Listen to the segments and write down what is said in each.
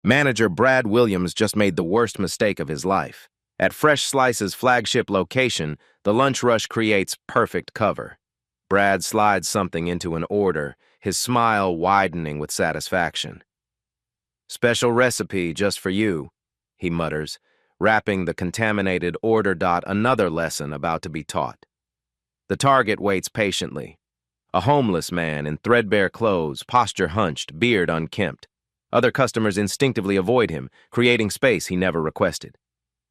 Manager Brad Williams just made the worst mistake of his life. At Fresh Slice's flagship location, the lunch rush creates perfect cover. Brad slides something into an order, his smile widening with satisfaction. "Special recipe just for you," he mutters, wrapping the contaminated order. Another lesson about to be taught. The target waits patiently. A homeless man in threadbare clothes, posture hunched, beard unkempt. Other customers instinctively avoid him, creating space he never requested.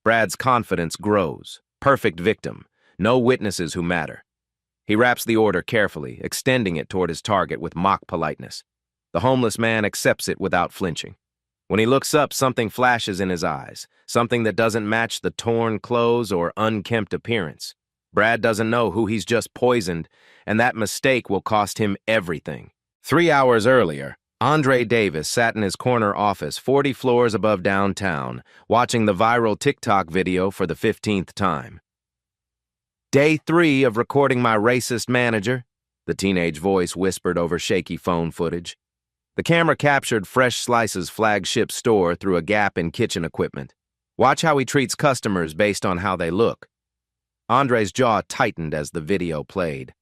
Brad's confidence grows. Perfect victim. No witnesses who matter. He wraps the order carefully, extending it toward his target with mock politeness. The homeless man accepts it without flinching. When he looks up, something flashes in his eyes, something that doesn't match the torn clothes or unkempt appearance. Brad doesn't know who he's just poisoned, and that mistake will cost him everything. 3 hours earlier, Andre Davis sat in his corner office 40 floors above downtown, watching the viral TikTok video for the 15th time. "Day 3 of recording my racist manager," the teenage voice whispered over shaky phone footage. The camera captured Fresh Slice's flagship store through a gap in kitchen equipment. "Watch how he treats customers based on how they look." Andre's jaw tightened as the video played.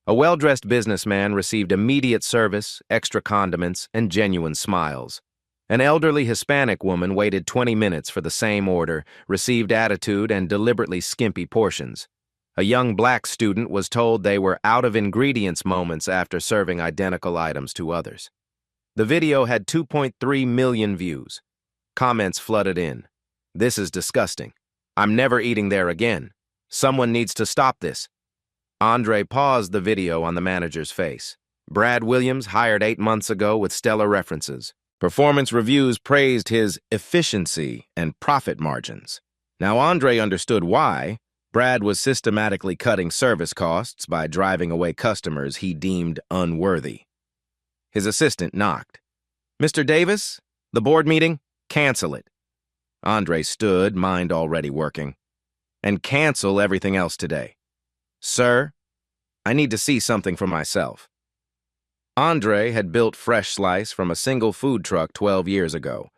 A well-dressed businessman received immediate service, extra condiments, and genuine smiles. An elderly Hispanic woman waited 20 minutes for the same order, received attitude and deliberately skimpy portions. A young black student was told they were out of ingredients moments after serving identical items to others. The video had 2.3 million views. Comments flooded in. "This is disgusting. I'm never eating there again. Someone needs to stop this." Andre paused the video on the manager's face. Brad Williams, hired 8 months ago with stellar references. Performance reviews praised his efficiency and profit margins. Now Andre understood why. Brad was systematically cutting service costs by driving away customers he deemed unworthy. His assistant knocked. "Mr. Davis, the board meeting? Cancel it." Andre stood, mind already working. "And cancel everything else today." "Sir, I need to see something for myself." Andre had built Fresh Slice from a single food truck 12 years ago.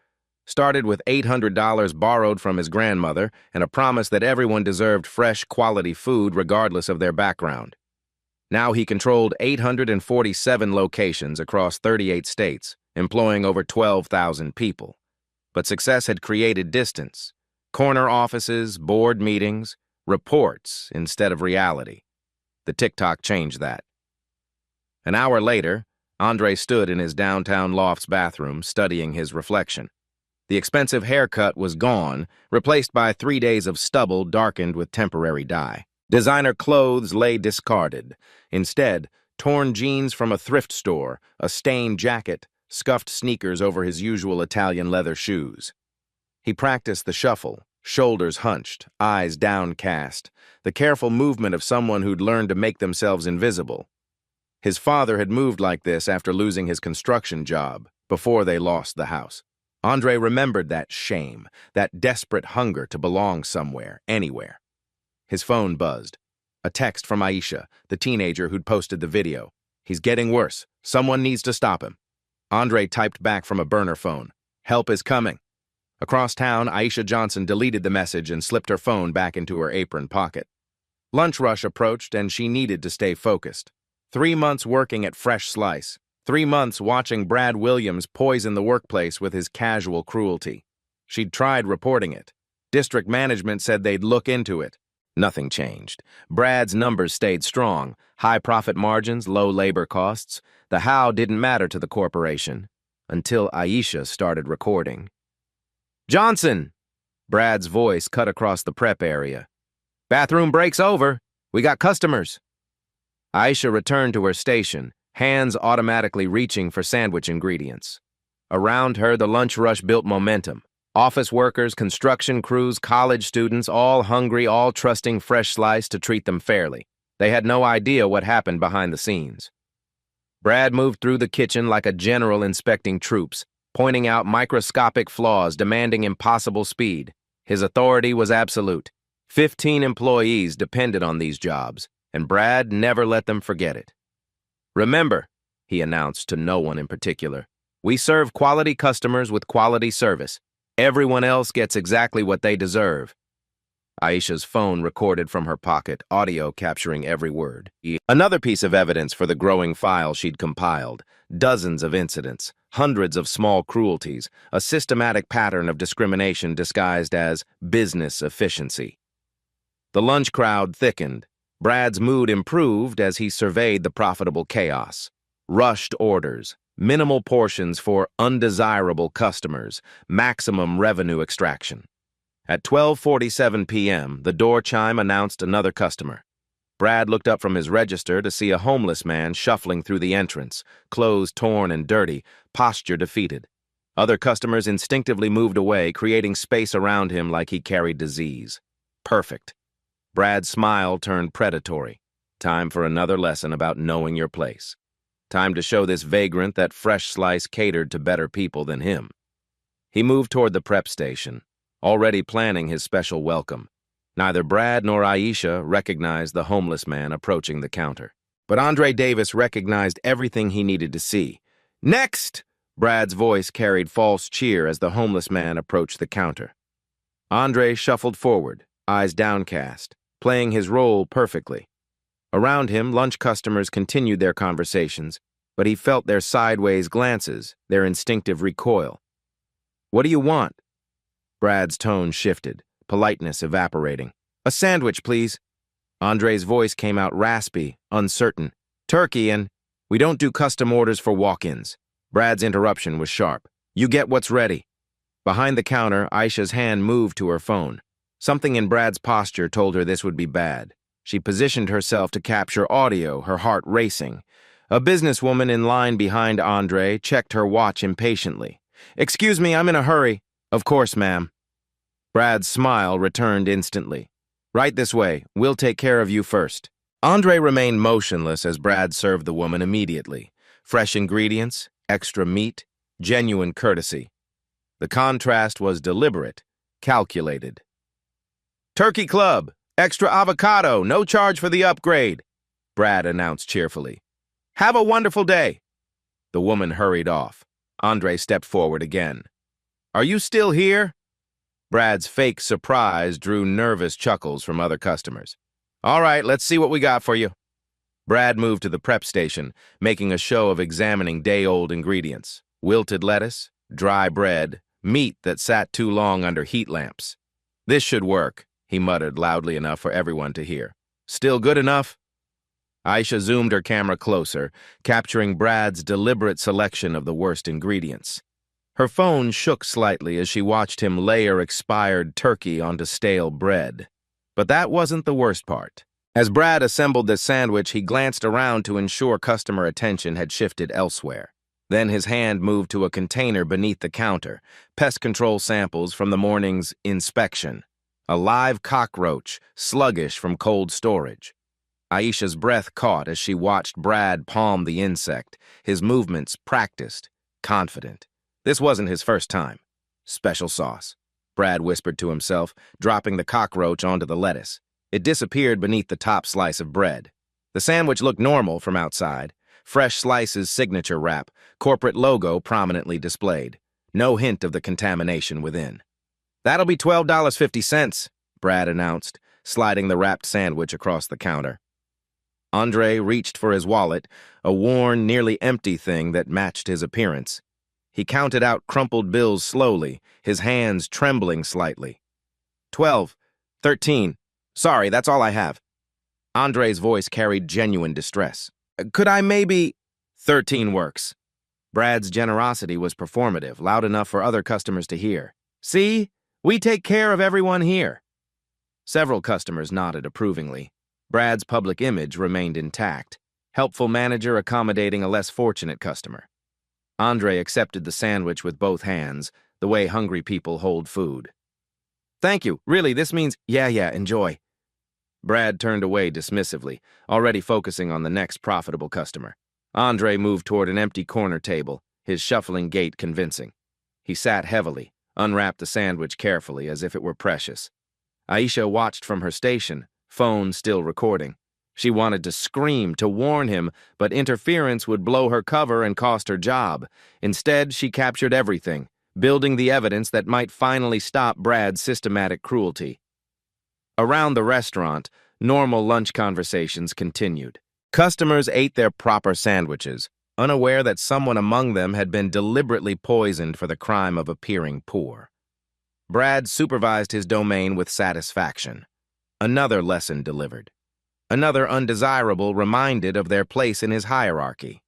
Started with $800 borrowed from his grandmother and a promise that everyone deserved fresh, quality food regardless of their background. Now he controlled 847 locations across 38 states, employing over 12,000 people. But success had created distance. Corner offices, board meetings, reports instead of reality. The TikTok changed that. An hour later, Andre stood in his downtown loft's bathroom, studying his reflection. The expensive haircut was gone, replaced by 3 days of stubble darkened with temporary dye. Designer clothes lay discarded. Instead, torn jeans from a thrift store, a stained jacket, scuffed sneakers over his usual Italian leather shoes. He practiced the shuffle, shoulders hunched, eyes downcast, the careful movement of someone who'd learned to make themselves invisible. His father had moved like this after losing his construction job, before they lost the house. Andre remembered that shame, that desperate hunger to belong somewhere, anywhere. His phone buzzed. A text from Aisha, the teenager who'd posted the video. "He's getting worse. Someone needs to stop him." Andre typed back from a burner phone. "Help is coming." Across town, Aisha Johnson deleted the message and slipped her phone back into her apron pocket. Lunch rush approached, and she needed to stay focused. 3 months working at Fresh Slice. 3 months watching Brad Williams poison the workplace with his casual cruelty. She'd tried reporting it. District management said they'd look into it. Nothing changed. Brad's numbers stayed strong. High profit margins, low labor costs. The how didn't matter to the corporation. Until Aisha started recording. "Johnson!" Brad's voice cut across the prep area. "Bathroom break's over. We got customers." Aisha returned to her station, hands automatically reaching for sandwich ingredients. Around her, the lunch rush built momentum. Office workers, construction crews, college students, all hungry, all trusting Fresh Slice to treat them fairly. They had no idea what happened behind the scenes. Brad moved through the kitchen like a general inspecting troops, pointing out microscopic flaws, demanding impossible speed. His authority was absolute. 15 employees depended on these jobs, and Brad never let them forget it. "Remember," he announced to no one in particular, We serve quality customers with quality service. Everyone else gets exactly what they deserve. Aisha's phone recorded from her pocket, audio capturing every word. Another piece of evidence for the growing file she'd compiled. Dozens of incidents, hundreds of small cruelties, a systematic pattern of discrimination disguised as business efficiency. The lunch crowd thickened. Brad's mood improved as he surveyed the profitable chaos. Rushed orders, minimal portions for undesirable customers, maximum revenue extraction. At 12:47 p.m., the door chime announced another customer. Brad looked up from his register to see a homeless man shuffling through the entrance, clothes torn and dirty, posture defeated. Other customers instinctively moved away, creating space around him like he carried disease. Perfect. Brad's smile turned predatory. Time for another lesson about knowing your place. Time to show this vagrant that Fresh Slice catered to better people than him. He moved toward the prep station, already planning his special welcome. Neither Brad nor Aisha recognized the homeless man approaching the counter. But Andre Davis recognized everything he needed to see. "Next!" Brad's voice carried false cheer as the homeless man approached the counter. Andre shuffled forward, eyes downcast, playing his role perfectly. Around him, lunch customers continued their conversations, but he felt their sideways glances, their instinctive recoil. "What do you want?" Brad's tone shifted, politeness evaporating. "A sandwich, please." Andre's voice came out raspy, uncertain. "Turkey and—" "We don't do custom orders for walk-ins." Brad's interruption was sharp. "You get what's ready." Behind the counter, Aisha's hand moved to her phone. Something in Brad's posture told her this would be bad. She positioned herself to capture audio, her heart racing. A businesswoman in line behind Andre checked her watch impatiently. "Excuse me, I'm in a hurry." "Of course, ma'am." Brad's smile returned instantly. "Right this way. We'll take care of you first." Andre remained motionless as Brad served the woman immediately. Fresh ingredients, extra meat, genuine courtesy. The contrast was deliberate, calculated. "Turkey Club, extra avocado, no charge for the upgrade," Brad announced cheerfully. "Have a wonderful day." The woman hurried off. Andre stepped forward again. "Are you still here?" Brad's fake surprise drew nervous chuckles from other customers. "All right, let's see what we got for you." Brad moved to the prep station, making a show of examining day-old ingredients. Wilted lettuce, dry bread, meat that sat too long under heat lamps. "This should work," he muttered loudly enough for everyone to hear. "Still good enough?" Aisha zoomed her camera closer, capturing Brad's deliberate selection of the worst ingredients. Her phone shook slightly as she watched him layer expired turkey onto stale bread. But that wasn't the worst part. As Brad assembled the sandwich, he glanced around to ensure customer attention had shifted elsewhere. Then his hand moved to a container beneath the counter, pest control samples from the morning's inspection. A live cockroach, sluggish from cold storage. Aisha's breath caught as she watched Brad palm the insect, his movements practiced, confident. This wasn't his first time. "Special sauce," Brad whispered to himself, dropping the cockroach onto the lettuce. It disappeared beneath the top slice of bread. The sandwich looked normal from outside. Fresh Slice's signature wrap, corporate logo prominently displayed. No hint of the contamination within. "That'll be $12.50, Brad announced, sliding the wrapped sandwich across the counter. Andre reached for his wallet, a worn, nearly empty thing that matched his appearance. He counted out crumpled bills slowly, his hands trembling slightly. 12, 13. Sorry, that's all I have. Andre's voice carried genuine distress. Could I maybe... 13 works. Brad's generosity was performative, loud enough for other customers to hear. See? We take care of everyone here. Several customers nodded approvingly. Brad's public image remained intact. Helpful manager accommodating a less fortunate customer. Andre accepted the sandwich with both hands, the way hungry people hold food. Thank you. Really, this means, yeah, enjoy. Brad turned away dismissively, already focusing on the next profitable customer. Andre moved toward an empty corner table, his shuffling gait convincing. He sat heavily, unwrapped the sandwich carefully as if it were precious. Aisha watched from her station, phone still recording. She wanted to scream, to warn him, but interference would blow her cover and cost her job. Instead, she captured everything, building the evidence that might finally stop Brad's systematic cruelty. Around the restaurant, normal lunch conversations continued. Customers ate their proper sandwiches, unaware that someone among them had been deliberately poisoned for the crime of appearing poor. Brad supervised his domain with satisfaction. Another lesson delivered. Another undesirable reminded of their place in his hierarchy.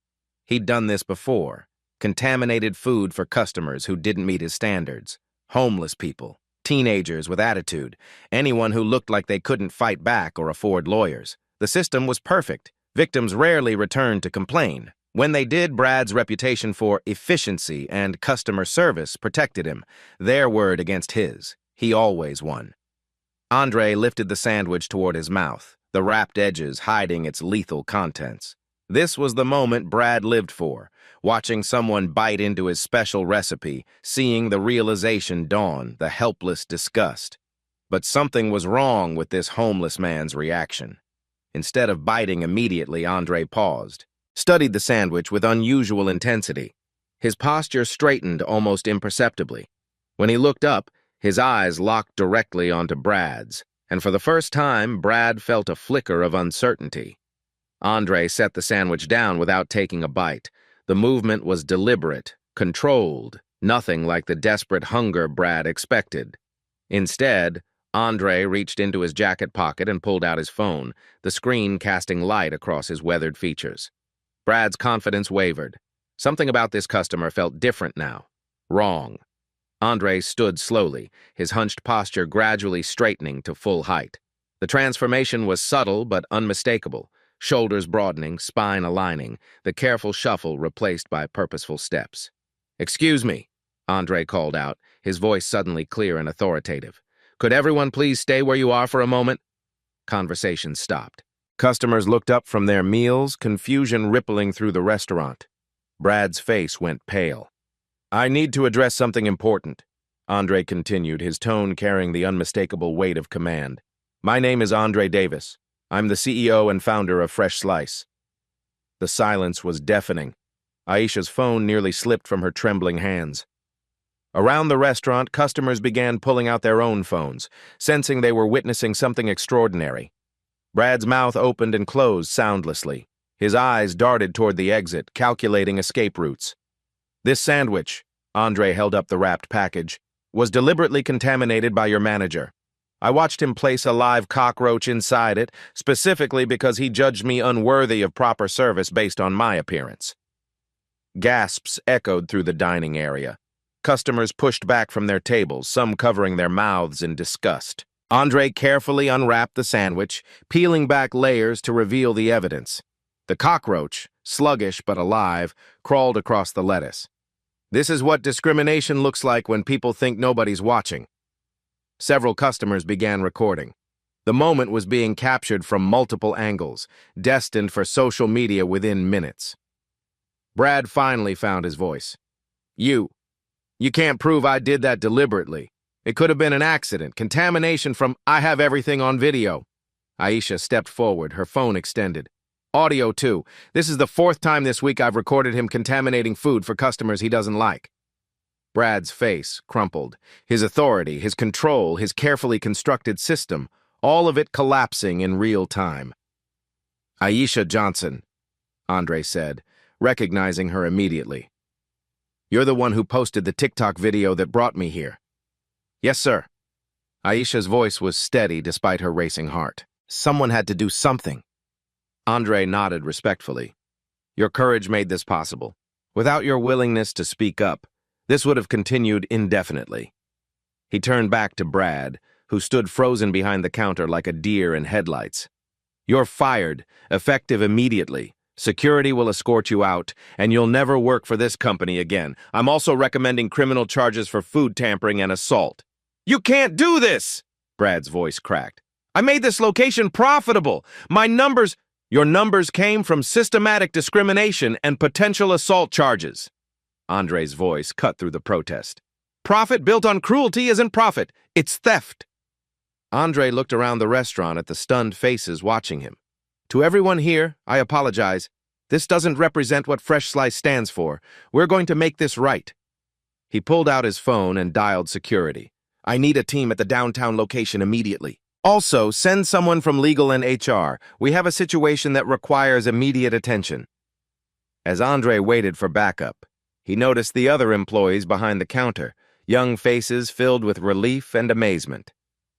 He'd done this before, contaminated food for customers who didn't meet his standards, homeless people, teenagers with attitude, anyone who looked like they couldn't fight back or afford lawyers. The system was perfect. Victims rarely returned to complain. When they did, Brad's reputation for efficiency and customer service protected him, their word against his. He always won. Andre lifted the sandwich toward his mouth, the wrapped edges hiding its lethal contents. This was the moment Brad lived for, watching someone bite into his special recipe, seeing the realization dawn, the helpless disgust. But something was wrong with this homeless man's reaction. Instead of biting immediately, Andre paused, studied the sandwich with unusual intensity. His posture straightened almost imperceptibly. When he looked up, his eyes locked directly onto Brad's, and for the first time, Brad felt a flicker of uncertainty. Andre set the sandwich down without taking a bite. The movement was deliberate, controlled, nothing like the desperate hunger Brad expected. Instead, Andre reached into his jacket pocket and pulled out his phone, the screen casting light across his weathered features. Brad's confidence wavered. Something about this customer felt different now. Wrong. Andre stood slowly, his hunched posture gradually straightening to full height. The transformation was subtle but unmistakable, shoulders broadening, spine aligning, the careful shuffle replaced by purposeful steps. "Excuse me," Andre called out, his voice suddenly clear and authoritative. "Could everyone please stay where you are for a moment?" Conversation stopped. Customers looked up from their meals, confusion rippling through the restaurant. Brad's face went pale. "I need to address something important," Andre continued, his tone carrying the unmistakable weight of command. "My name is Andre Davis. I'm the CEO and founder of Fresh Slice." The silence was deafening. Aisha's phone nearly slipped from her trembling hands. Around the restaurant, customers began pulling out their own phones, sensing they were witnessing something extraordinary. Brad's mouth opened and closed soundlessly. His eyes darted toward the exit, calculating escape routes. "This sandwich," Andre held up the wrapped package, "was deliberately contaminated by your manager. I watched him place a live cockroach inside it, specifically because he judged me unworthy of proper service based on my appearance." Gasps echoed through the dining area. Customers pushed back from their tables, some covering their mouths in disgust. Andre carefully unwrapped the sandwich, peeling back layers to reveal the evidence. The cockroach, sluggish but alive, crawled across the lettuce. "This is what discrimination looks like when people think nobody's watching." Several customers began recording. The moment was being captured from multiple angles, destined for social media within minutes. Brad finally found his voice. You can't prove I did that deliberately. It could have been an accident, contamination from I have everything on video." Aisha stepped forward, her phone extended. "Audio, too. This is the 4th time this week I've recorded him contaminating food for customers he doesn't like." Brad's face crumpled. His authority, his control, his carefully constructed system, all of it collapsing in real time. "Aisha Johnson," Andre said, recognizing her immediately. "You're the one who posted the TikTok video that brought me here." "Yes, sir." Aisha's voice was steady despite her racing heart. "Someone had to do something." Andre nodded respectfully. "Your courage made this possible. Without your willingness to speak up, this would have continued indefinitely." He turned back to Brad, who stood frozen behind the counter like a deer in headlights. "You're fired, effective immediately. Security will escort you out, and you'll never work for this company again. I'm also recommending criminal charges for food tampering and assault." "You can't do this!" Brad's voice cracked. "I made this location profitable. Your numbers came from systematic discrimination and potential assault charges." Andre's voice cut through the protest. "Profit built on cruelty isn't profit, it's theft." Andre looked around the restaurant at the stunned faces watching him. To everyone here, I apologize. This doesn't represent what Fresh Slice stands for. We're going to make this right. He pulled out his phone and dialed security. I need a team at the downtown location immediately. Also, send someone from legal and HR. We have a situation that requires immediate attention. As Andre waited for backup, he noticed the other employees behind the counter, young faces filled with relief and amazement.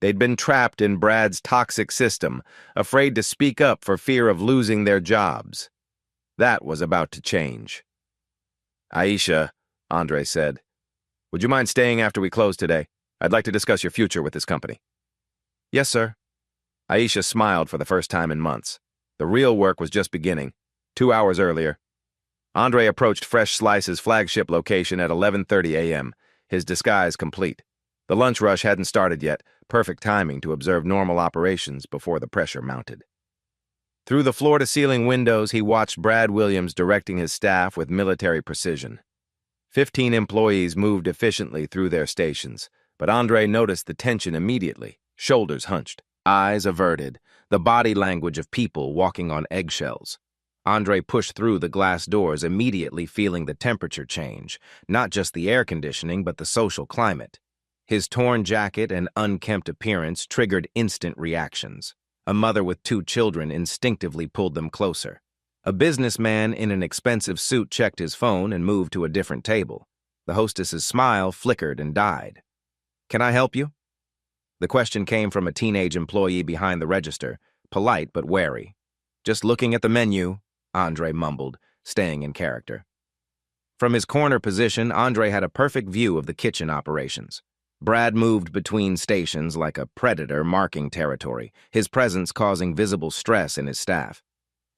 They'd been trapped in Brad's toxic system, afraid to speak up for fear of losing their jobs. That was about to change. Aisha, Andre said, would you mind staying after we close today? I'd like to discuss your future with this company. Yes, sir. Aisha smiled for the first time in months. The real work was just beginning. 2 hours earlier, Andre approached Fresh Slice's flagship location at 11:30 a.m., his disguise complete. The lunch rush hadn't started yet, perfect timing to observe normal operations before the pressure mounted. Through the floor-to-ceiling windows, he watched Brad Williams directing his staff with military precision. 15 employees moved efficiently through their stations, but Andre noticed the tension immediately, shoulders hunched, eyes averted, the body language of people walking on eggshells. Andre pushed through the glass doors, immediately feeling the temperature change, not just the air conditioning, but the social climate. His torn jacket and unkempt appearance triggered instant reactions. A mother with 2 children instinctively pulled them closer. A businessman in an expensive suit checked his phone and moved to a different table. The hostess's smile flickered and died. Can I help you? The question came from a teenage employee behind the register, polite but wary. Just looking at the menu, Andre mumbled, staying in character. From his corner position, Andre had a perfect view of the kitchen operations. Brad moved between stations like a predator marking territory, his presence causing visible stress in his staff.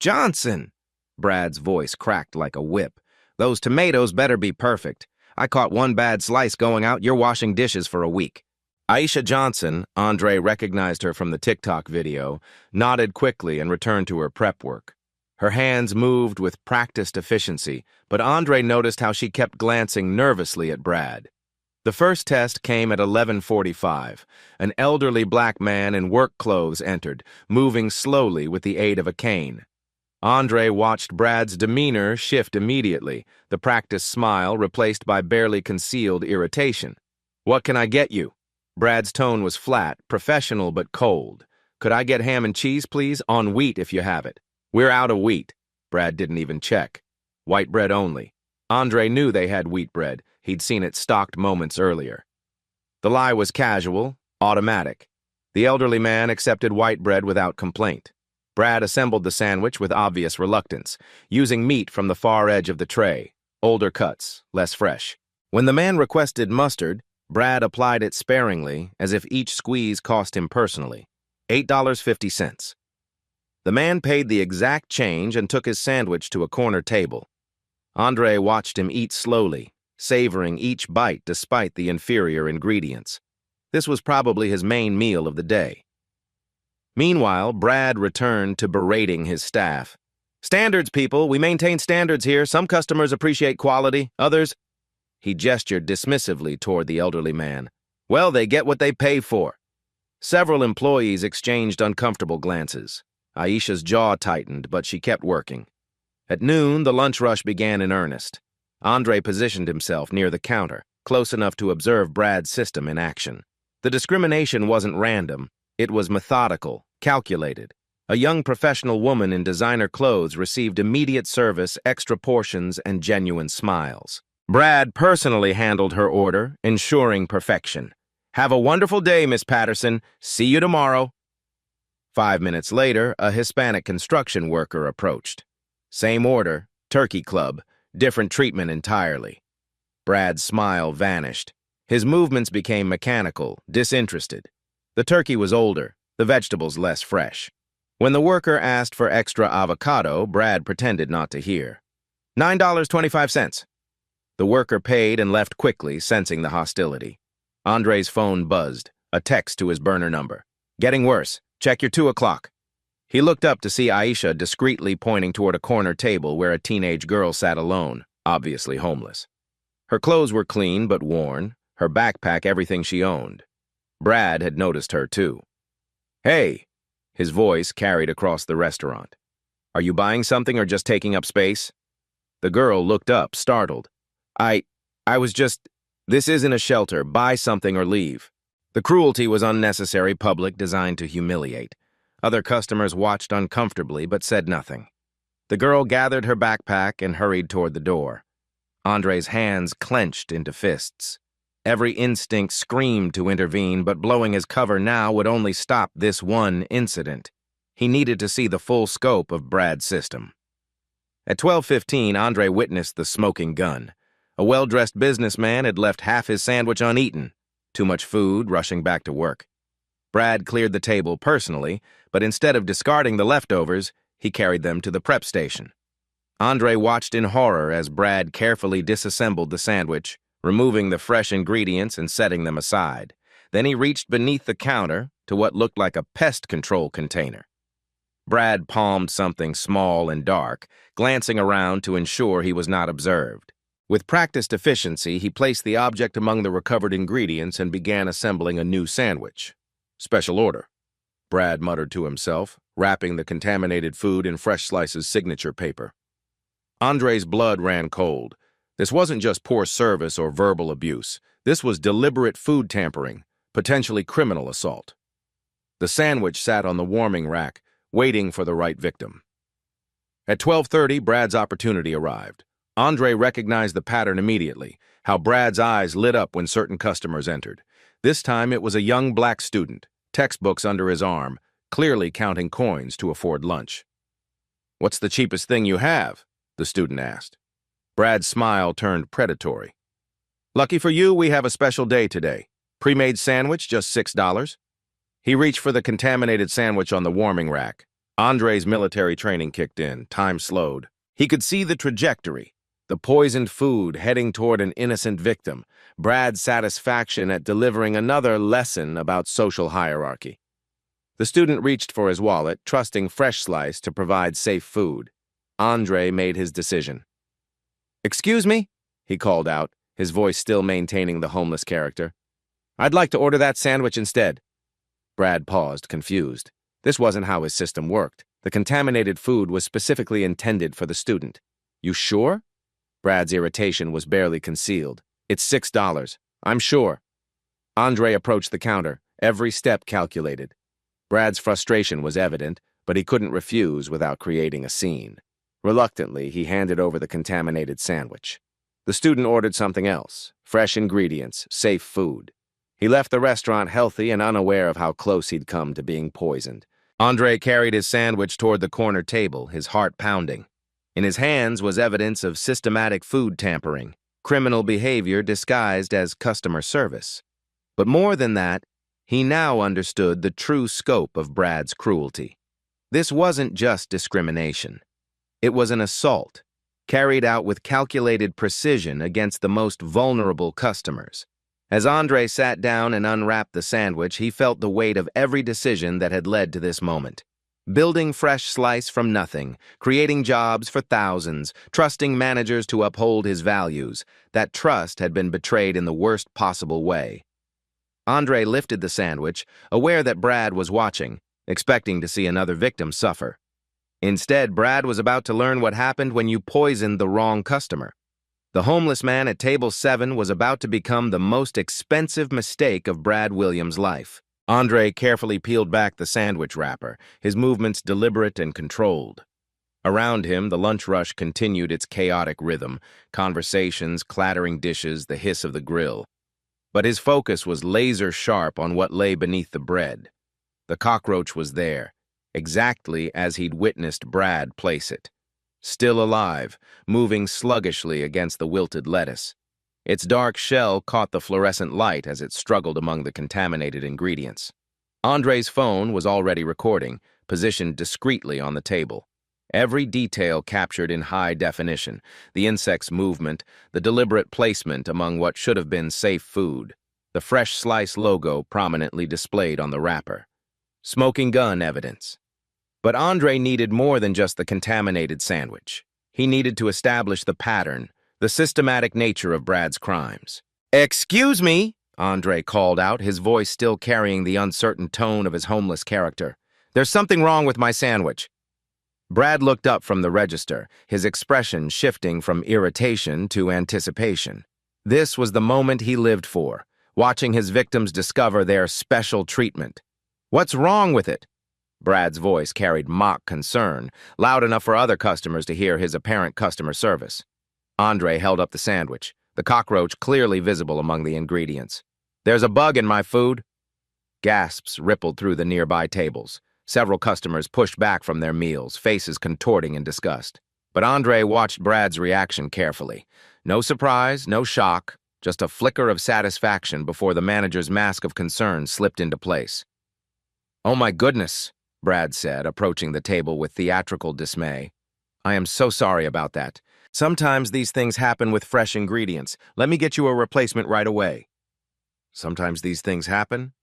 Johnson! Brad's voice cracked like a whip. Those tomatoes better be perfect. I caught one bad slice going out, you're washing dishes for a week. Aisha Johnson, Andre recognized her from the TikTok video, nodded quickly and returned to her prep work. Her hands moved with practiced efficiency, but Andre noticed how she kept glancing nervously at Brad. The first test came at 11:45. An elderly black man in work clothes entered, moving slowly with the aid of a cane. Andre watched Brad's demeanor shift immediately, the practiced smile replaced by barely concealed irritation. What can I get you? Brad's tone was flat, professional but cold. Could I get ham and cheese, please? On wheat if you have it. We're out of wheat. Brad didn't even check. White bread only. Andre knew they had wheat bread. He'd seen it stocked moments earlier. The lie was casual, automatic. The elderly man accepted white bread without complaint. Brad assembled the sandwich with obvious reluctance, using meat from the far edge of the tray, older cuts, less fresh. When the man requested mustard, Brad applied it sparingly, as if each squeeze cost him personally. $8.50. The man paid the exact change and took his sandwich to a corner table. Andre watched him eat slowly, savoring each bite despite the inferior ingredients. This was probably his main meal of the day. Meanwhile, Brad returned to berating his staff. Standards, people. We maintain standards here. Some customers appreciate quality, others... He gestured dismissively toward the elderly man. Well, they get what they pay for. Several employees exchanged uncomfortable glances. Aisha's jaw tightened, but she kept working. At noon, the lunch rush began in earnest. Andre positioned himself near the counter, close enough to observe Brad's system in action. The discrimination wasn't random. It was methodical, calculated. A young professional woman in designer clothes received immediate service, extra portions, and genuine smiles. Brad personally handled her order, ensuring perfection. Have a wonderful day, Miss Patterson. See you tomorrow. 5 minutes later, a Hispanic construction worker approached. Same order, turkey club, different treatment entirely. Brad's smile vanished. His movements became mechanical, disinterested. The turkey was older, the vegetables less fresh. When the worker asked for extra avocado, Brad pretended not to hear. $9.25. The worker paid and left quickly, sensing the hostility. Andre's phone buzzed, a text to his burner number. Getting worse. Check your 2 o'clock. He looked up to see Aisha discreetly pointing toward a corner table where a teenage girl sat alone, obviously homeless. Her clothes were clean but worn, her backpack everything she owned. Brad had noticed her too. Hey, his voice carried across the restaurant. Are you buying something or just taking up space? The girl looked up, startled. I was just... This isn't a shelter. Buy something or leave. The cruelty was unnecessary, public, designed to humiliate. Other customers watched uncomfortably but said nothing. The girl gathered her backpack and hurried toward the door. Andre's hands clenched into fists. Every instinct screamed to intervene, but blowing his cover now would only stop this one incident. He needed to see the full scope of Brad's system. At 12:15, Andre witnessed the smoking gun. A well-dressed businessman had left half his sandwich uneaten. Too much food, rushing back to work. Brad cleared the table personally, but instead of discarding the leftovers, he carried them to the prep station. Andre watched in horror as Brad carefully disassembled the sandwich, removing the fresh ingredients and setting them aside. Then he reached beneath the counter to what looked like a pest control container. Brad palmed something small and dark, glancing around to ensure he was not observed. With practiced efficiency, he placed the object among the recovered ingredients and began assembling a new sandwich. Special order, Brad muttered to himself, wrapping the contaminated food in Fresh Slice's signature paper. Andre's blood ran cold. This wasn't just poor service or verbal abuse. This was deliberate food tampering, potentially criminal assault. The sandwich sat on the warming rack, waiting for the right victim. At 12:30, Brad's opportunity arrived. Andre recognized the pattern immediately, how Brad's eyes lit up when certain customers entered. This time it was a young black student, textbooks under his arm, clearly counting coins to afford lunch. "What's the cheapest thing you have?" the student asked. Brad's smile turned predatory. "Lucky for you, we have a special day today. Pre-made sandwich, just $6. He reached for the contaminated sandwich on the warming rack. Andre's military training kicked in, time slowed. He could see the trajectory. The poisoned food heading toward an innocent victim, Brad's satisfaction at delivering another lesson about social hierarchy. The student reached for his wallet, trusting Fresh Slice to provide safe food. Andre made his decision. "Excuse me?" he called out, his voice still maintaining the homeless character. "I'd like to order that sandwich instead." Brad paused, confused. This wasn't how his system worked. The contaminated food was specifically intended for the student. "You sure?" Brad's irritation was barely concealed. "It's $6. I'm sure." Andre approached the counter, every step calculated. Brad's frustration was evident, but he couldn't refuse without creating a scene. Reluctantly, he handed over the contaminated sandwich. The student ordered something else, fresh ingredients, safe food. He left the restaurant healthy and unaware of how close he'd come to being poisoned. Andre carried his sandwich toward the corner table, his heart pounding. In his hands was evidence of systematic food tampering, criminal behavior disguised as customer service. But more than that, he now understood the true scope of Brad's cruelty. This wasn't just discrimination. It was an assault, carried out with calculated precision against the most vulnerable customers. As Andre sat down and unwrapped the sandwich, he felt the weight of every decision that had led to this moment. Building Fresh Slice from nothing, creating jobs for thousands, trusting managers to uphold his values. That trust had been betrayed in the worst possible way. Andre lifted the sandwich, aware that Brad was watching, expecting to see another victim suffer. Instead, Brad was about to learn what happened when you poisoned the wrong customer. The homeless man at table 7 was about to become the most expensive mistake of Brad Williams' life. Andre carefully peeled back the sandwich wrapper, his movements deliberate and controlled. Around him, the lunch rush continued its chaotic rhythm, conversations, clattering dishes, the hiss of the grill. But his focus was laser-sharp on what lay beneath the bread. The cockroach was there, exactly as he'd witnessed Brad place it. Still alive, moving sluggishly against the wilted lettuce. Its dark shell caught the fluorescent light as it struggled among the contaminated ingredients. Andre's phone was already recording, positioned discreetly on the table. Every detail captured in high definition, the insect's movement, the deliberate placement among what should have been safe food, the Fresh Slice logo prominently displayed on the wrapper. Smoking gun evidence. But Andre needed more than just the contaminated sandwich. He needed to establish the pattern, the systematic nature of Brad's crimes. "Excuse me," Andre called out, his voice still carrying the uncertain tone of his homeless character. "There's something wrong with my sandwich." Brad looked up from the register, his expression shifting from irritation to anticipation. This was the moment he lived for, watching his victims discover their special treatment. "What's wrong with it?" Brad's voice carried mock concern, loud enough for other customers to hear his apparent customer service. Andre held up the sandwich, the cockroach clearly visible among the ingredients. "There's a bug in my food." Gasps rippled through the nearby tables. Several customers pushed back from their meals, faces contorting in disgust. But Andre watched Brad's reaction carefully. No surprise, no shock, just a flicker of satisfaction before the manager's mask of concern slipped into place. "Oh my goodness," Brad said, approaching the table with theatrical dismay. "I am so sorry about that. Sometimes these things happen with fresh ingredients. Let me get you a replacement right away." "Sometimes these things happen?"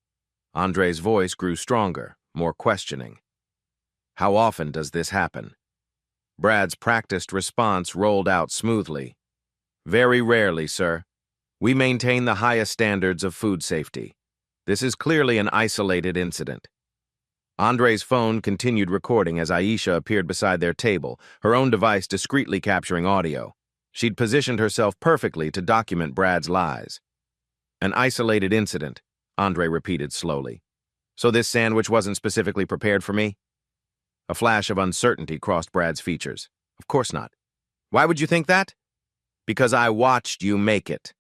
Andre's voice grew stronger, more questioning. "How often does this happen?" Brad's practiced response rolled out smoothly. "Very rarely, sir. We maintain the highest standards of food safety. This is clearly an isolated incident." Andre's phone continued recording as Aisha appeared beside their table, her own device discreetly capturing audio. She'd positioned herself perfectly to document Brad's lies. "An isolated incident," Andre repeated slowly. "So this sandwich wasn't specifically prepared for me?" A flash of uncertainty crossed Brad's features. "Of course not." "Why would you think that?" "Because I watched you make it."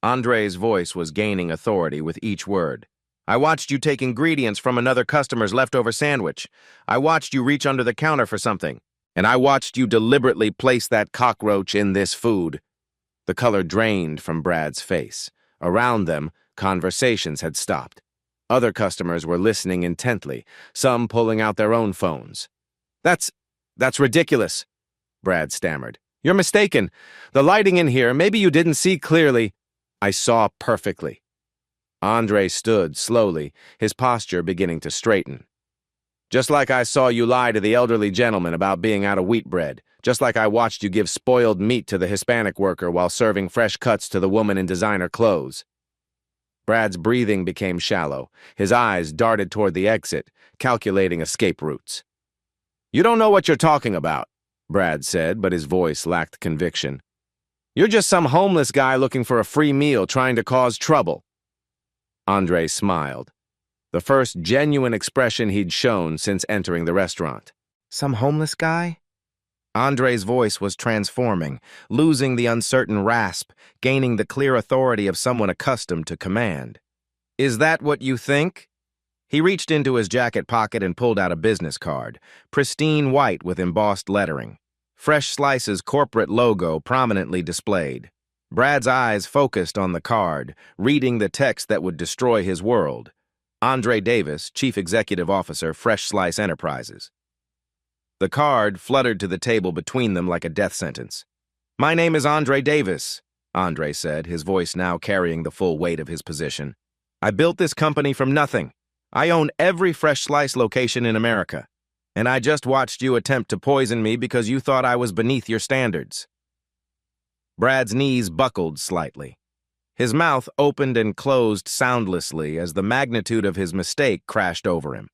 Andre's voice was gaining authority with each word. "I watched you take ingredients from another customer's leftover sandwich. I watched you reach under the counter for something. And I watched you deliberately place that cockroach in this food." The color drained from Brad's face. Around them, conversations had stopped. Other customers were listening intently, some pulling out their own phones. That's ridiculous," Brad stammered. "You're mistaken. The lighting in here, maybe you didn't see clearly." "I saw perfectly." Andre stood slowly, his posture beginning to straighten. "Just like I saw you lie to the elderly gentleman about being out of wheat bread, just like I watched you give spoiled meat to the Hispanic worker while serving fresh cuts to the woman in designer clothes." Brad's breathing became shallow. His eyes darted toward the exit, calculating escape routes. "You don't know what you're talking about," Brad said, but his voice lacked conviction. "You're just some homeless guy looking for a free meal trying to cause trouble." Andre smiled, the first genuine expression he'd shown since entering the restaurant. "Some homeless guy?" Andre's voice was transforming, losing the uncertain rasp, gaining the clear authority of someone accustomed to command. "Is that what you think?" He reached into his jacket pocket and pulled out a business card, pristine white with embossed lettering. Fresh Slice's corporate logo prominently displayed. Brad's eyes focused on the card, reading the text that would destroy his world. Andre Davis, Chief Executive Officer, Fresh Slice Enterprises. The card fluttered to the table between them like a death sentence. "My name is Andre Davis," Andre said, his voice now carrying the full weight of his position. "I built this company from nothing. I own every Fresh Slice location in America. And I just watched you attempt to poison me because you thought I was beneath your standards." Brad's knees buckled slightly. His mouth opened and closed soundlessly as the magnitude of his mistake crashed over him.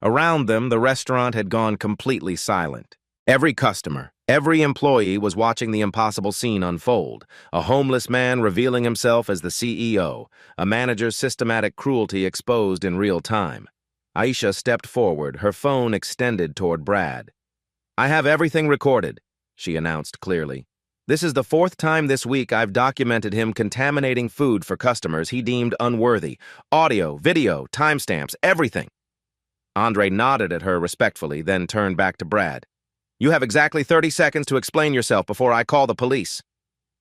Around them, the restaurant had gone completely silent. Every customer, every employee was watching the impossible scene unfold, a homeless man revealing himself as the CEO, a manager's systematic cruelty exposed in real time. Aisha stepped forward, her phone extended toward Brad. "I have everything recorded," she announced clearly. "This is the 4th time this week I've documented him contaminating food for customers he deemed unworthy. Audio, video, timestamps, everything." Andre nodded at her respectfully, then turned back to Brad. "You have exactly 30 seconds to explain yourself before I call the police."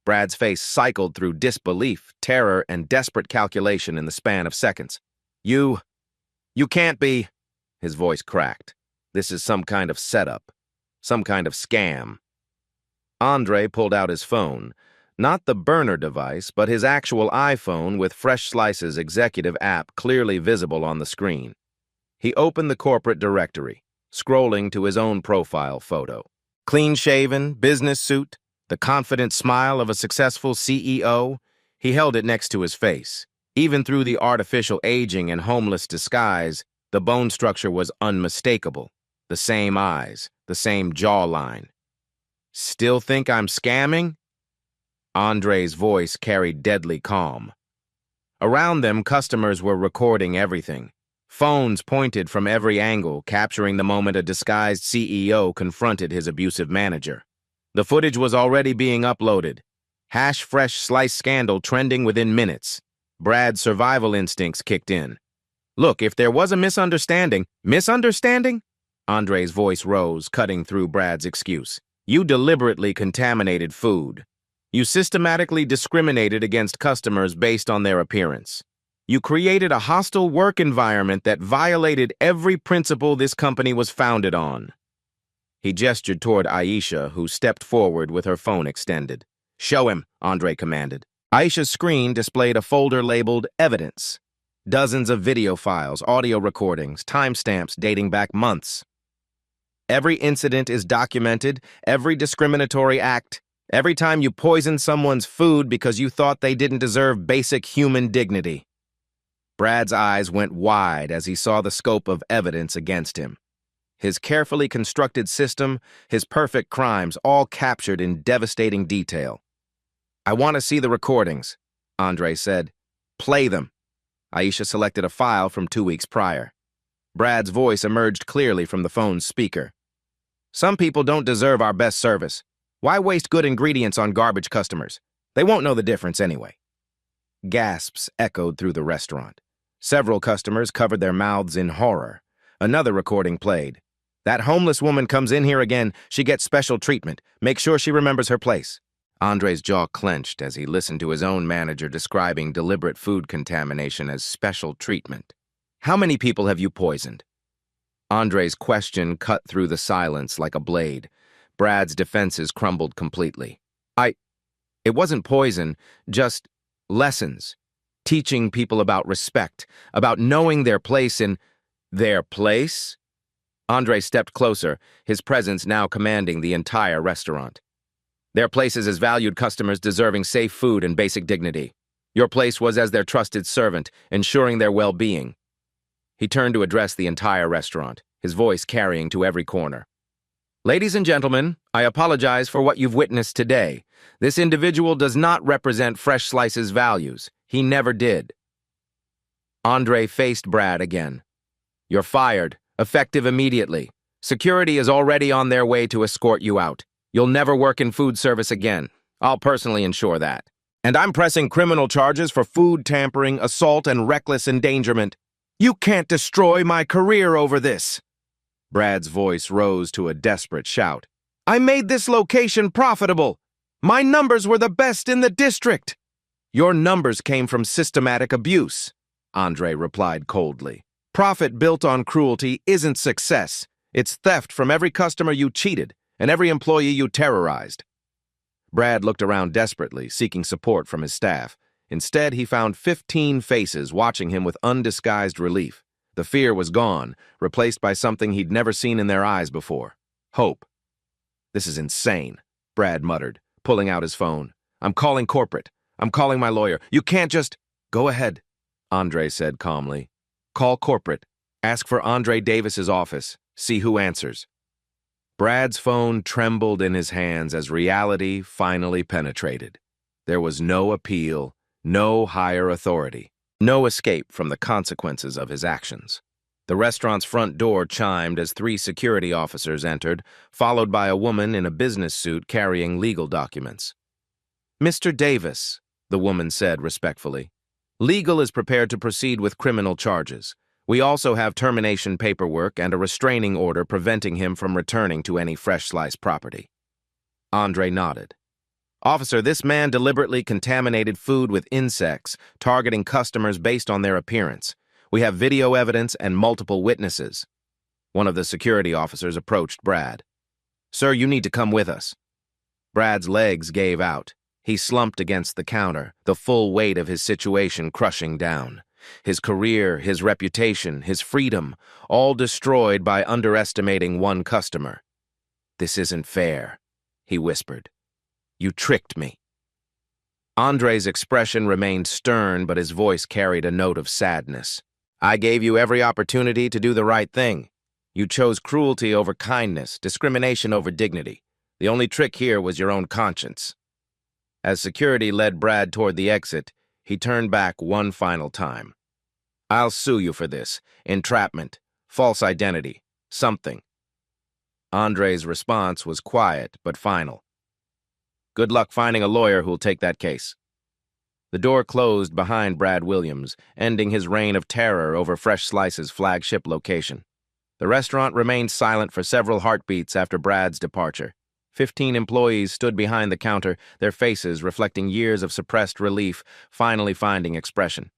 Brad's face cycled through disbelief, terror, and desperate calculation in the span of seconds. You can't be," his voice cracked. "This is some kind of setup, some kind of scam." Andre pulled out his phone, not the burner device, but his actual iPhone with Fresh Slice's executive app clearly visible on the screen. He opened the corporate directory, scrolling to his own profile photo. Clean-shaven, business suit, the confident smile of a successful CEO, he held it next to his face. Even through the artificial aging and homeless disguise, the bone structure was unmistakable. The same eyes, the same jawline. Still think I'm scamming? Andre's voice carried deadly calm. Around them, customers were recording everything. Phones pointed from every angle, capturing the moment a disguised CEO confronted his abusive manager. The footage was already being uploaded. Fresh slice scandal trending within minutes. Brad's survival instincts kicked in. Look, if there was a misunderstanding... Misunderstanding? Andre's voice rose, cutting through Brad's excuse. You deliberately contaminated food. You systematically discriminated against customers based on their appearance. You created a hostile work environment that violated every principle this company was founded on. He gestured toward Aisha, who stepped forward with her phone extended. Show him, Andre commanded. Aisha's screen displayed a folder labeled Evidence. Dozens of video files, audio recordings, timestamps dating back months. Every incident is documented, every discriminatory act, every time you poisoned someone's food because you thought they didn't deserve basic human dignity. Brad's eyes went wide as he saw the scope of evidence against him. His carefully constructed system, his perfect crimes, all captured in devastating detail. I want to see the recordings, Andre said. Play them. Aisha selected a file from 2 weeks prior. Brad's voice emerged clearly from the phone's speaker. Some people don't deserve our best service. Why waste good ingredients on garbage customers? They won't know the difference anyway. Gasps echoed through the restaurant. Several customers covered their mouths in horror. Another recording played. That homeless woman comes in here again. She gets special treatment. Make sure she remembers her place. Andre's jaw clenched as he listened to his own manager describing deliberate food contamination as special treatment. How many people have you poisoned? Andre's question cut through the silence like a blade. Brad's defenses crumbled completely. It wasn't poison, just lessons. Teaching people about respect, about knowing their place in... Their place? Andre stepped closer, his presence now commanding the entire restaurant. Their places as valued customers deserving safe food and basic dignity. Your place was as their trusted servant, ensuring their well-being. He turned to address the entire restaurant, his voice carrying to every corner. Ladies and gentlemen, I apologize for what you've witnessed today. This individual does not represent Fresh Slice's values. He never did. Andre faced Brad again. You're fired, effective immediately. Security is already on their way to escort you out. You'll never work in food service again. I'll personally ensure that. And I'm pressing criminal charges for food tampering, assault, and reckless endangerment. You can't destroy my career over this. Brad's voice rose to a desperate shout. I made this location profitable. My numbers were the best in the district. Your numbers came from systematic abuse, Andre replied coldly. Profit built on cruelty isn't success. It's theft from every customer you cheated and every employee you terrorized. Brad looked around desperately, seeking support from his staff. Instead, he found 15 faces watching him with undisguised relief. The fear was gone, replaced by something he'd never seen in their eyes before. Hope. This is insane, Brad muttered, pulling out his phone. I'm calling corporate. I'm calling my lawyer. You can't just... Go ahead, Andre said calmly. Call corporate. Ask for Andre Davis's office. See who answers. Brad's phone trembled in his hands as reality finally penetrated. There was no appeal, no higher authority, no escape from the consequences of his actions. The restaurant's front door chimed as 3 security officers entered, followed by a woman in a business suit carrying legal documents. Mr. Davis, the woman said respectfully, legal is prepared to proceed with criminal charges. We also have termination paperwork and a restraining order preventing him from returning to any Fresh Slice property. Andre nodded. Officer, this man deliberately contaminated food with insects, targeting customers based on their appearance. We have video evidence and multiple witnesses. One of the security officers approached Brad. Sir, you need to come with us. Brad's legs gave out. He slumped against the counter, the full weight of his situation crushing down. His career, his reputation, his freedom, all destroyed by underestimating one customer. This isn't fair, he whispered. You tricked me. Andre's expression remained stern, but his voice carried a note of sadness. I gave you every opportunity to do the right thing. You chose cruelty over kindness, discrimination over dignity. The only trick here was your own conscience. As security led Brad toward the exit, he turned back one final time. I'll sue you for this. Entrapment, false identity, something. Andre's response was quiet but final. Good luck finding a lawyer who'll take that case. The door closed behind Brad Williams, ending his reign of terror over Fresh Slice's flagship location. The restaurant remained silent for several heartbeats after Brad's departure. 15 employees stood behind the counter, their faces reflecting years of suppressed relief, finally finding expression.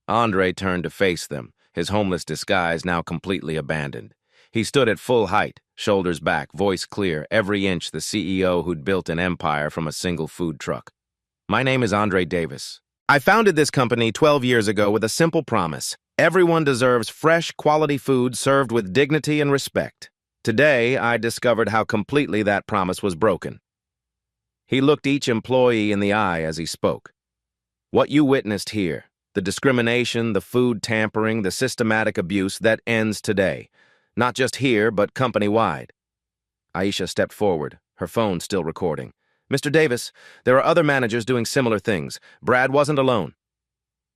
Andre turned to face them, his homeless disguise now completely abandoned. He stood at full height, shoulders back, voice clear, every inch the CEO who'd built an empire from a single food truck. My name is Andre Davis. I founded this company 12 years ago with a simple promise. Everyone deserves fresh, quality food served with dignity and respect. Today, I discovered how completely that promise was broken. He looked each employee in the eye as he spoke. What you witnessed here, the discrimination, the food tampering, the systematic abuse, that ends today. Not just here, but company-wide. Aisha stepped forward, her phone still recording. Mr. Davis, there are other managers doing similar things. Brad wasn't alone.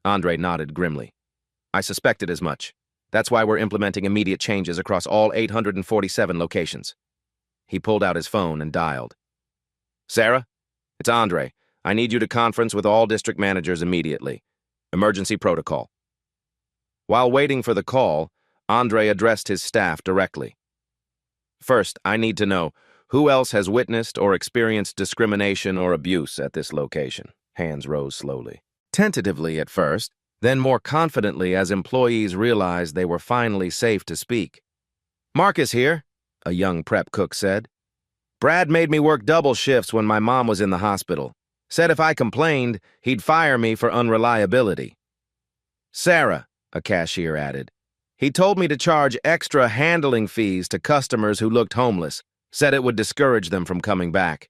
Andre nodded grimly. I suspected as much. That's why we're implementing immediate changes across all 847 locations. He pulled out his phone and dialed. Sarah, it's Andre. I need you to conference with all district managers immediately. Emergency protocol. While waiting for the call, Andre addressed his staff directly. First, I need to know who else has witnessed or experienced discrimination or abuse at this location. Hands rose slowly. Tentatively at first, then more confidently as employees realized they were finally safe to speak. Marcus here, a young prep cook said. Brad made me work double shifts when my mom was in the hospital. Said if I complained, he'd fire me for unreliability. Sarah, a cashier added. He told me to charge extra handling fees to customers who looked homeless, said it would discourage them from coming back.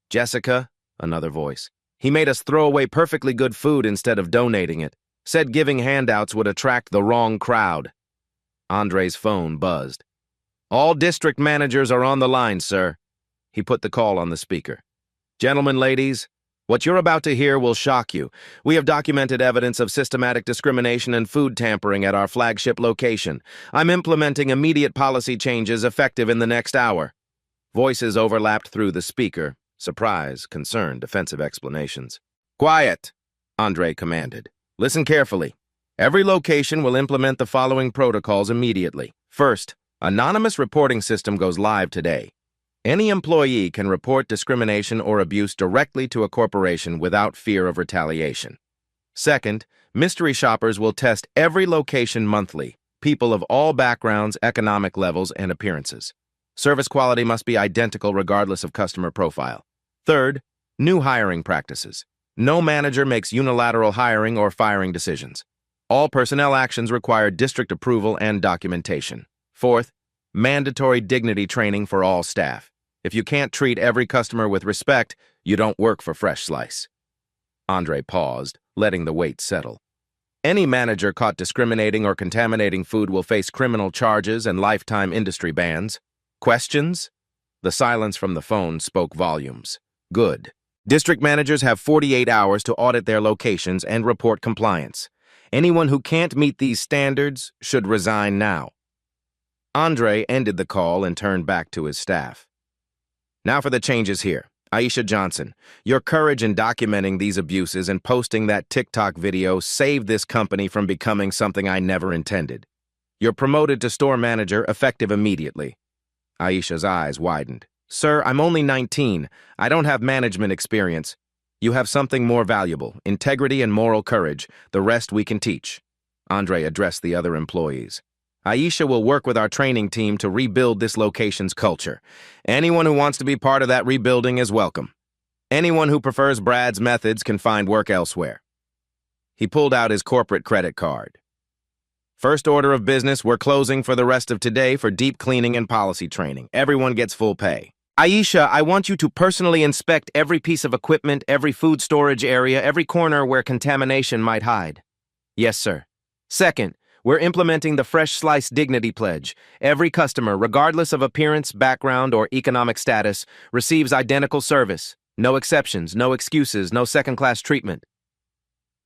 Jessica, another voice. He made us throw away perfectly good food instead of donating it, said giving handouts would attract the wrong crowd. Andre's phone buzzed. All district managers are on the line, sir. He put the call on the speaker. Gentlemen, ladies, what you're about to hear will shock you. We have documented evidence of systematic discrimination and food tampering at our flagship location. I'm implementing immediate policy changes effective in the next hour. Voices overlapped through the speaker. Surprise, concern, defensive explanations. Quiet, Andre commanded. Listen carefully. Every location will implement the following protocols immediately. First, anonymous reporting system goes live today. Any employee can report discrimination or abuse directly to a corporation without fear of retaliation. Second, mystery shoppers will test every location monthly, people of all backgrounds, economic levels, and appearances. Service quality must be identical regardless of customer profile. Third, new hiring practices. No manager makes unilateral hiring or firing decisions. All personnel actions require district approval and documentation. Fourth, mandatory dignity training for all staff. If you can't treat every customer with respect, you don't work for Fresh Slice. Andre paused, letting the weight settle. Any manager caught discriminating or contaminating food will face criminal charges and lifetime industry bans. Questions? The silence from the phone spoke volumes. Good. District managers have 48 hours to audit their locations and report compliance. Anyone who can't meet these standards should resign now. Andre ended the call and turned back to his staff. Now for the changes here. Aisha Johnson, your courage in documenting these abuses and posting that TikTok video saved this company from becoming something I never intended. You're promoted to store manager effective immediately. Aisha's eyes widened. Sir, I'm only 19. I don't have management experience. You have something more valuable, integrity and moral courage. The rest we can teach. Andre addressed the other employees. Aisha will work with our training team to rebuild this location's culture. Anyone who wants to be part of that rebuilding is welcome. Anyone who prefers Brad's methods can find work elsewhere. He pulled out his corporate credit card. First order of business, we're closing for the rest of today for deep cleaning and policy training. Everyone gets full pay. Aisha, I want you to personally inspect every piece of equipment, every food storage area, every corner where contamination might hide. Yes, sir. Second, We're implementing the Fresh Slice Dignity Pledge. Every customer, regardless of appearance, background, or economic status, receives identical service. No exceptions, no excuses, no second-class treatment.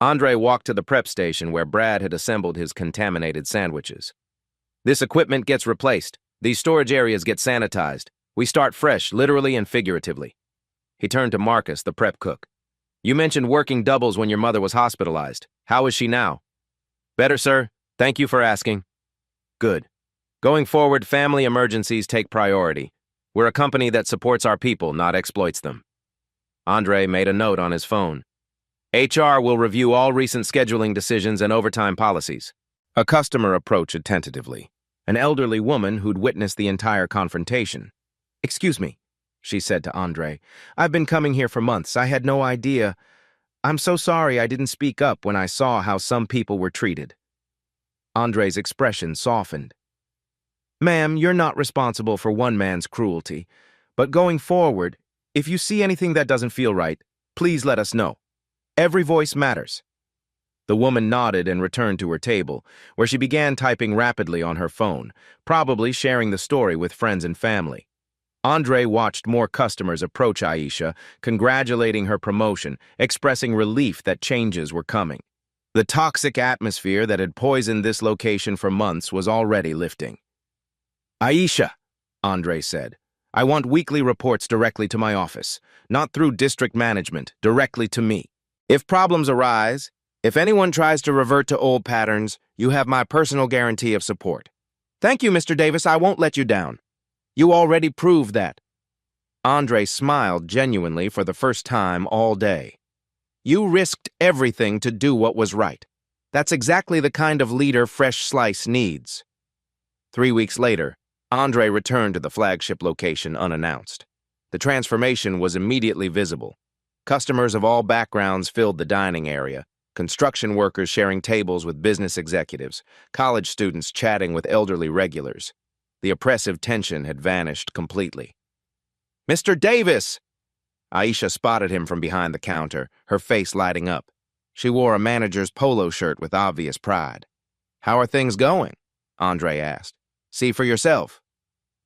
Andre walked to the prep station where Brad had assembled his contaminated sandwiches. This equipment gets replaced. These storage areas get sanitized. We start fresh, literally and figuratively. He turned to Marcus, the prep cook. You mentioned working doubles when your mother was hospitalized. How is she now? Better, sir. Thank you for asking. Good. Going forward, family emergencies take priority. We're a company that supports our people, not exploits them. Andre made a note on his phone. HR will review all recent scheduling decisions and overtime policies. A customer approached tentatively. An elderly woman who'd witnessed the entire confrontation. Excuse me, she said to Andre. I've been coming here for months. I had no idea. I'm so sorry I didn't speak up when I saw how some people were treated. Andre's expression softened. Ma'am, you're not responsible for one man's cruelty. But going forward, if you see anything that doesn't feel right, please let us know. Every voice matters. The woman nodded and returned to her table, where she began typing rapidly on her phone, probably sharing the story with friends and family. Andre watched more customers approach Aisha, congratulating her promotion, expressing relief that changes were coming. The toxic atmosphere that had poisoned this location for months was already lifting. Aisha, Andre said, I want weekly reports directly to my office, not through district management, directly to me. If problems arise, if anyone tries to revert to old patterns, you have my personal guarantee of support. Thank you, Mr. Davis, I won't let you down. You already proved that. Andre smiled genuinely for the first time all day. You risked everything to do what was right. That's exactly the kind of leader Fresh Slice needs. 3 weeks later, Andre returned to the flagship location unannounced. The transformation was immediately visible. Customers of all backgrounds filled the dining area, construction workers sharing tables with business executives, college students chatting with elderly regulars. The oppressive tension had vanished completely. Mr. Davis! Aisha spotted him from behind the counter, her face lighting up. She wore a manager's polo shirt with obvious pride. How are things going? Andre asked. See for yourself.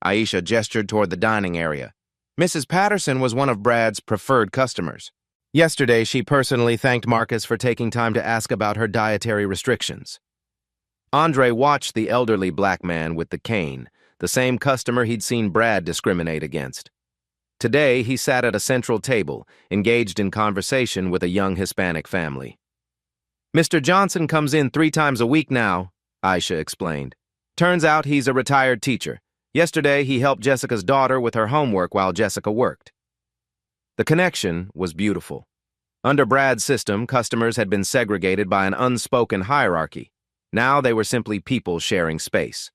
Aisha gestured toward the dining area. Mrs. Patterson was one of Brad's preferred customers. Yesterday, she personally thanked Marcus for taking time to ask about her dietary restrictions. Andre watched the elderly black man with the cane, the same customer he'd seen Brad discriminate against. Today, he sat at a central table, engaged in conversation with a young Hispanic family. Mr. Johnson comes in 3 times a week now, Aisha explained. Turns out he's a retired teacher. Yesterday, he helped Jessica's daughter with her homework while Jessica worked. The connection was beautiful. Under Brad's system, customers had been segregated by an unspoken hierarchy. Now they were simply people sharing space.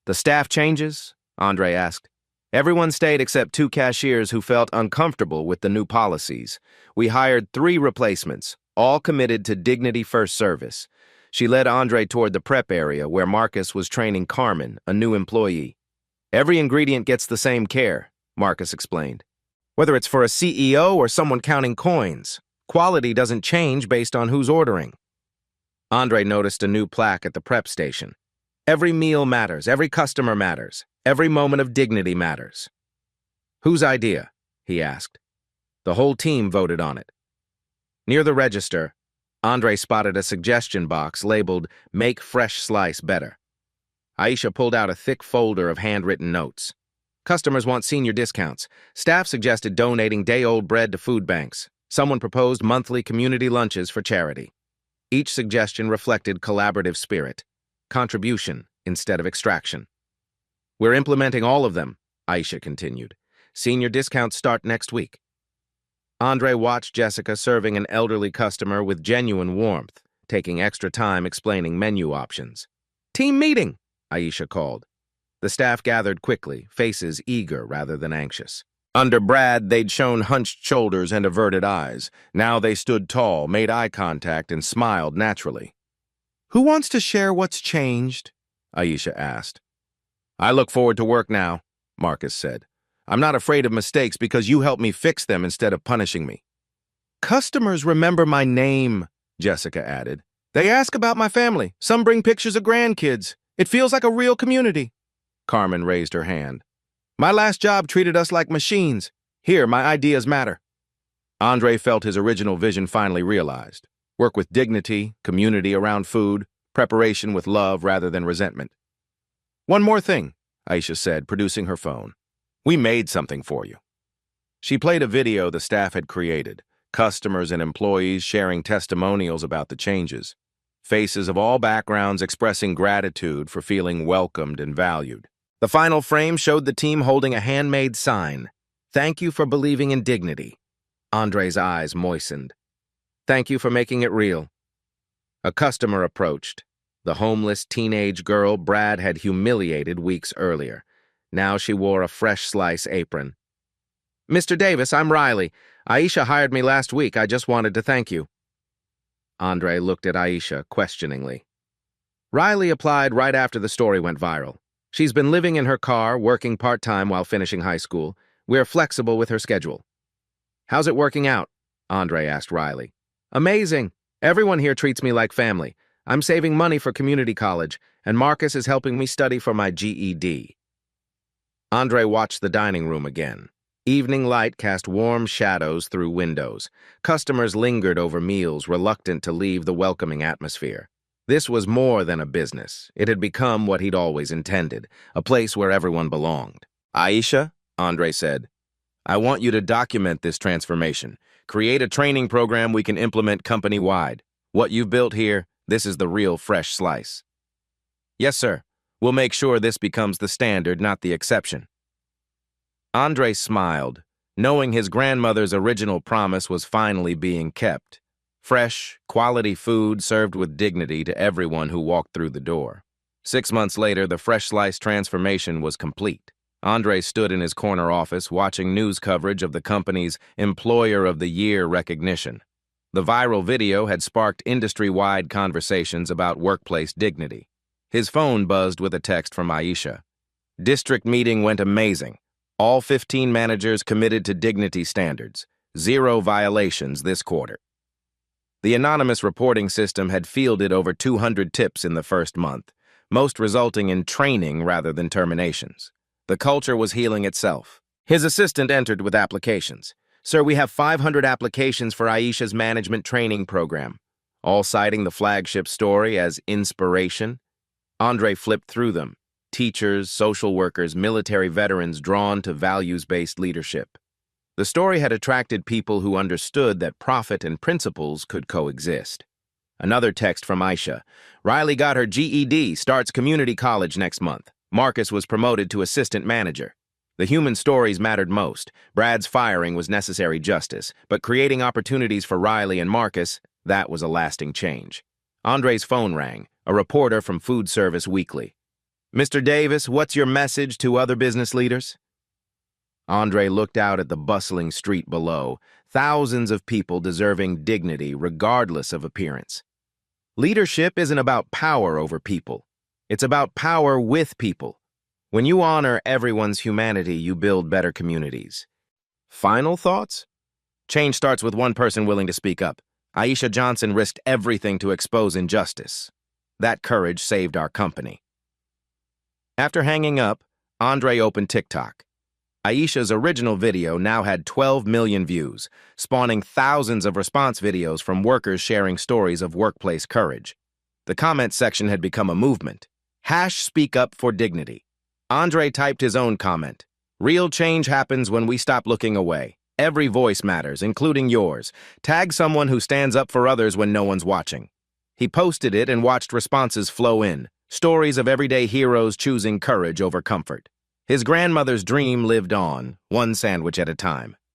The staff changes? Andre asked. Everyone stayed except 2 cashiers who felt uncomfortable with the new policies. We hired 3 replacements, all committed to dignity-first service. She led Andre toward the prep area where Marcus was training Carmen, a new employee. Every ingredient gets the same care, Marcus explained. Whether it's for a CEO or someone counting coins, quality doesn't change based on who's ordering. Andre noticed a new plaque at the prep station. Every meal matters, every customer matters, every moment of dignity matters. Whose idea? He asked. The whole team voted on it. Near the register, Andre spotted a suggestion box labeled Make Fresh Slice Better. Aisha pulled out a thick folder of handwritten notes. Customers want senior discounts. Staff suggested donating day-old bread to food banks. Someone proposed monthly community lunches for charity. Each suggestion reflected collaborative spirit, contribution instead of extraction. We're implementing all of them, Aisha continued. Senior discounts start next week. Andre watched Jessica serving an elderly customer with genuine warmth, taking extra time explaining menu options. Team meeting, Aisha called. The staff gathered quickly, faces eager rather than anxious. Under Brad, they'd shown hunched shoulders and averted eyes. Now they stood tall, made eye contact, and smiled naturally. Who wants to share what's changed? Aisha asked. I look forward to work now, Marcus said. I'm not afraid of mistakes because you helped me fix them instead of punishing me. Customers remember my name, Jessica added. They ask about my family. Some bring pictures of grandkids. It feels like a real community. Carmen raised her hand. My last job treated us like machines. Here, my ideas matter. Andre felt his original vision finally realized. Work with dignity, community around food, preparation with love rather than resentment. One more thing, Aisha said, producing her phone. We made something for you. She played a video the staff had created, customers and employees sharing testimonials about the changes, faces of all backgrounds expressing gratitude for feeling welcomed and valued. The final frame showed the team holding a handmade sign, "Thank you for believing in dignity." Andre's eyes moistened. Thank you for making it real. A customer approached. The homeless teenage girl Brad had humiliated weeks earlier. Now she wore a fresh slice apron. Mr. Davis, I'm Riley. Aisha hired me last week. I just wanted to thank you. Andre looked at Aisha questioningly. Riley applied right after the story went viral. She's been living in her car, working part-time while finishing high school. We're flexible with her schedule. How's it working out? Andre asked Riley. Amazing. Everyone here treats me like family. I'm saving money for community college, and Marcus is helping me study for my GED. Andre watched the dining room again. Evening light cast warm shadows through windows. Customers lingered over meals, reluctant to leave the welcoming atmosphere. This was more than a business. It had become what he'd always intended, a place where everyone belonged. Aisha, Andre said, I want you to document this transformation. Create a training program we can implement company-wide. What you've built here, this is the real fresh slice. Yes, sir. We'll make sure this becomes the standard, not the exception. Andre smiled, knowing his grandmother's original promise was finally being kept. Fresh, quality food served with dignity to everyone who walked through the door. 6 months later, the fresh slice transformation was complete. Andre stood in his corner office watching news coverage of the company's Employer of the Year recognition. The viral video had sparked industry-wide conversations about workplace dignity. His phone buzzed with a text from Aisha. District meeting went amazing. All 15 managers committed to dignity standards. 0 violations this quarter. The anonymous reporting system had fielded over 200 tips in the first month, most resulting in training rather than terminations. The culture was healing itself. His assistant entered with applications. Sir, we have 500 applications for Aisha's management training program, all citing the flagship story as inspiration. Andre flipped through them. Teachers, social workers, military veterans drawn to values-based leadership. The story had attracted people who understood that profit and principles could coexist. Another text from Aisha. Riley got her GED, starts community college next month. Marcus was promoted to assistant manager. The human stories mattered most. Brad's firing was necessary justice, but creating opportunities for Riley and Marcus, that was a lasting change. Andre's phone rang, a reporter from Food Service Weekly. Mr. Davis, what's your message to other business leaders? Andre looked out at the bustling street below, thousands of people deserving dignity regardless of appearance. Leadership isn't about power over people. It's about power with people. When you honor everyone's humanity, you build better communities. Final thoughts? Change starts with one person willing to speak up. Aisha Johnson risked everything to expose injustice. That courage saved our company. After hanging up, Andre opened TikTok. Aisha's original video now had 12 million views, spawning thousands of response videos from workers sharing stories of workplace courage. The comment section had become a movement. #Speak Up for Dignity. Andre typed his own comment. Real change happens when we stop looking away. Every voice matters, including yours. Tag someone who stands up for others when no one's watching. He posted it and watched responses flow in. Stories of everyday heroes choosing courage over comfort. His grandmother's dream lived on, one sandwich at a time.